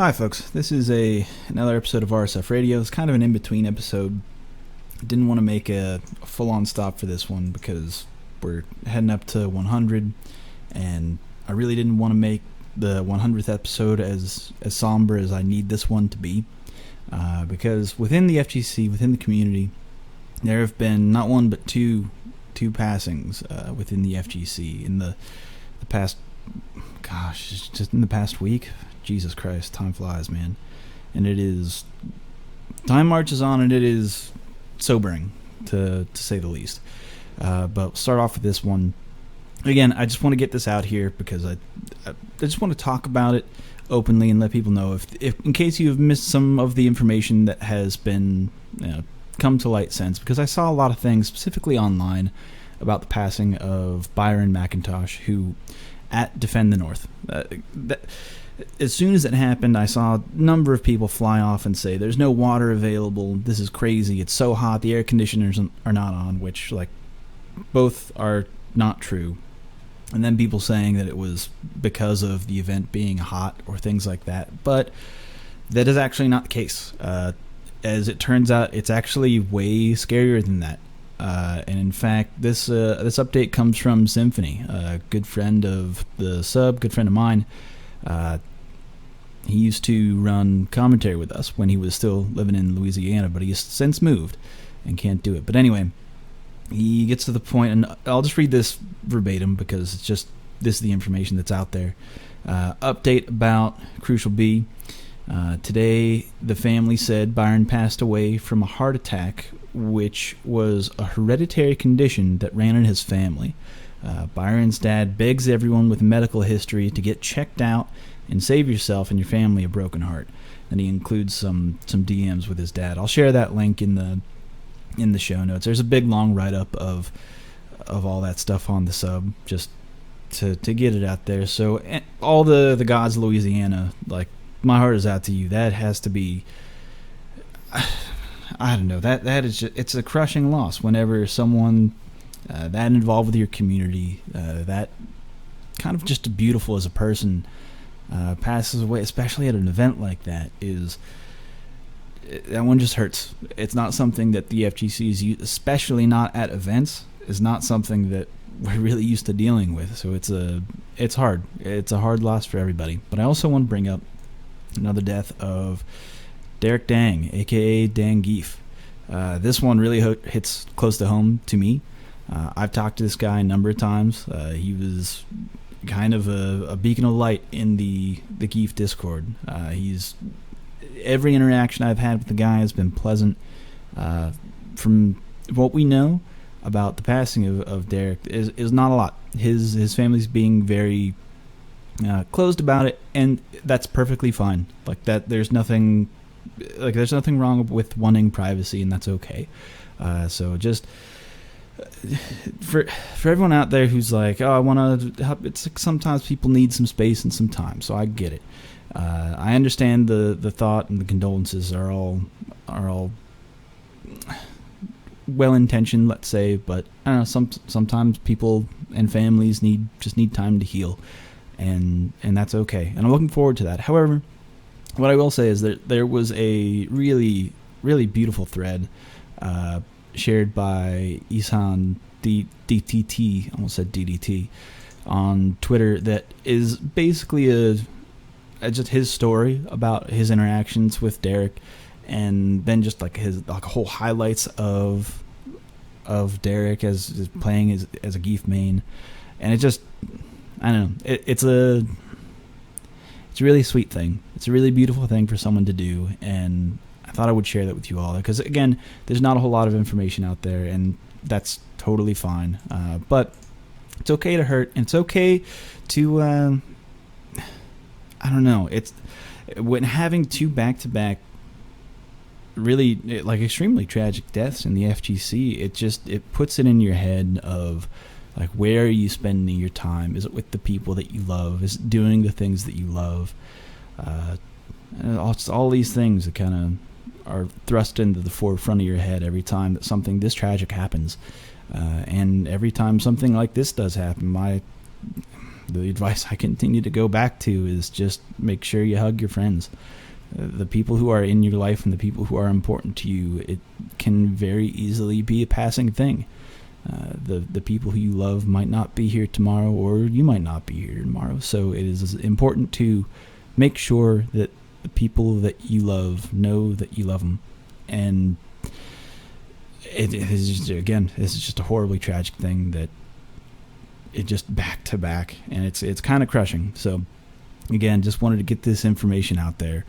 Hi folks, this is another episode of RSF Radio. It's kind of an in-between episode. Didn't want to make a full-on stop for this one because we're heading up to 100, and I really didn't want to make the 100th episode as somber as I need this one to be, because within the FGC, within the community, there have been not one but two passings within the FGC in the past, just in the past week. Jesus Christ, time flies, man. And time marches on, and it is sobering, to say the least. But we'll start off with this one. Again, I just want to get this out here because I just want to talk about it openly and let people know if in case you've missed some of the information that has been come to light since, because I saw a lot of things specifically online about the passing of Byron McIntosh, who at Defend the North. As soon as it happened, I saw a number of people fly off and say, there's no water available, this is crazy, it's so hot, the air conditioners are not on, which, both are not true. And then people saying that it was because of the event being hot or things like that. But that is actually not the case. As it turns out, it's actually way scarier than that. And in fact, this update comes from Symphony, a good friend of the sub, good friend of mine. He used to run commentary with us when he was still living in Louisiana, but he has since moved and can't do it. But anyway, he gets to the point, and I'll just read this verbatim because this is the information that's out there. Update about Crucial B. Today, the family said Byron passed away from a heart attack, which was a hereditary condition that ran in his family. Byron's dad begs everyone with medical history to get checked out and save yourself and your family a broken heart. And he includes some DMs with his dad. I'll share that link in the show notes. There's a big long write-up of all that stuff on the sub, just to get it out there. So all the gods of Louisiana, my heart is out to you. That has to be, I don't know, that is just, it's a crushing loss whenever someone that involved with your community, that kind of just beautiful as a person, passes away, especially at an event like that. That one just hurts. It's not something that the FGC is used, especially not at events, is not something that we're really used to dealing with. So it's hard. It's a hard loss for everybody. But I also want to bring up another death of Derek Dang, aka Dan Geef. This one really hits close to home to me. I've talked to this guy a number of times. He was kind of a beacon of light in the Geef Discord. Every interaction I've had with the guy has been pleasant. From what we know about the passing of Derek is not a lot. His family's being very closed about it, and that's perfectly fine. There's nothing wrong with wanting privacy, and that's okay. So just for everyone out there who's like, oh, I want to help, it's sometimes people need some space and some time, so I get it. I understand the thought, and the condolences are all well intentioned, let's say, but I don't know, sometimes people and families need time to heal, and that's okay. And I'm looking forward to that. However, what I will say is that there was a really, really beautiful thread shared by Isan DTT, almost said DDT, on Twitter, that is basically just his story about his interactions with Derek, and then just his whole highlights of Derek as playing as a Geef main, and it just, I don't know, it's a really sweet thing. It's a really beautiful thing for someone to do, and I thought I would share that with you all, because again, there's not a whole lot of information out there, and that's totally fine. But it's okay to hurt, and it's okay to I don't know. It's when having two back-to-back really extremely tragic deaths in the FGC, it puts it in your head of where are you spending your time? Is it with the people that you love? Is it doing the things that you love? All these things that kind of are thrust into the forefront of your head every time that something this tragic happens, and every time something like this does happen. the advice I continue to go back to is just make sure you hug your friends. The people who are in your life and the people who are important to you, it can very easily be a passing thing. The people who you love might not be here tomorrow, or you might not be here tomorrow. So it is important to make sure that the people that you love know that you love them. And it is just, again, it's just a horribly tragic thing that it just back to back, and it's kind of crushing. So again, just wanted to get this information out there.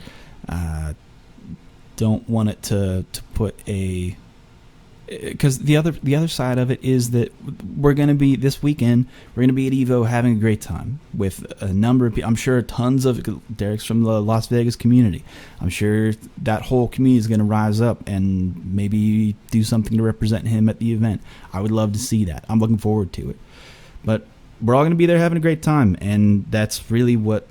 Don't want it to put a, because the other side of it is that we're going to be, this weekend, we're going to be at Evo having a great time with a number of people. I'm sure tons of, Derek's from the Las Vegas community. I'm sure that whole community is going to rise up and maybe do something to represent him at the event. I would love to see that. I'm looking forward to it. But we're all going to be there having a great time, and that's really what,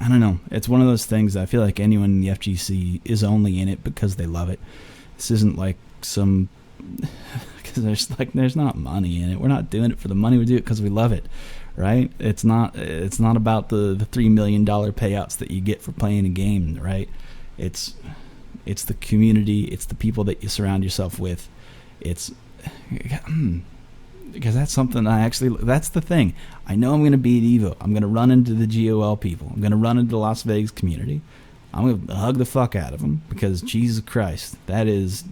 I don't know. It's one of those things that I feel like anyone in the FGC is only in it because they love it. This isn't like some, because there's not money in it. We're not doing it for the money. We do it because we love it, right? It's not about the $3 million payouts that you get for playing a game, right? It's the community. It's the people that you surround yourself with. It's because that's something that's the thing. I know I'm going to be at Evo. I'm going to run into the GOL people. I'm going to run into the Las Vegas community. I'm going to hug the fuck out of them because Jesus Christ, that is,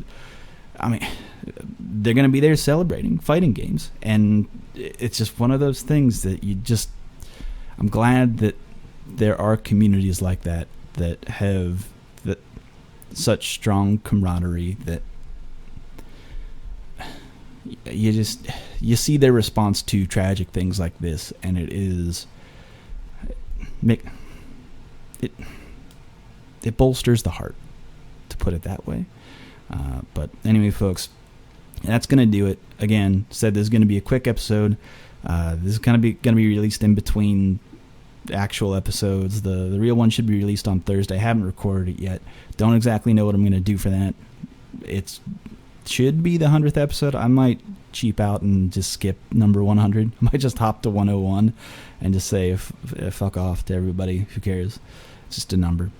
I mean, they're going to be there celebrating fighting games. And it's just one of those things that I'm glad that there are communities like that have such strong camaraderie that you see their response to tragic things like this, and it bolsters the heart, to put it that way. But anyway, folks, that's gonna do it. Again, said this is gonna be a quick episode. This is gonna be released in between actual episodes. The real one should be released on Thursday. I haven't recorded it yet. Don't exactly know what I'm gonna do for that. It should be the 100th episode. I might cheap out and just skip number 100. I might just hop to 101 and just say fuck off to everybody. Who cares? It's just a number.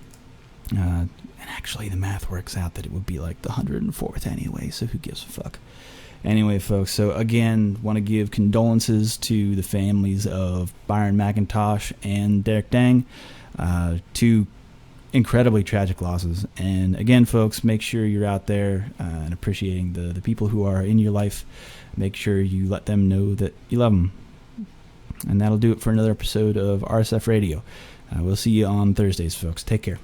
And actually the math works out that it would be like the 104th anyway, so who gives a fuck? Anyway, folks, so again, want to give condolences to the families of Byron McIntosh and Derek Dang, two incredibly tragic losses. And again, folks, make sure you're out there and appreciating the people who are in your life. Make sure you let them know that you love them. And that'll do it for another episode of RSF Radio. We'll see you on Thursdays, folks. Take care.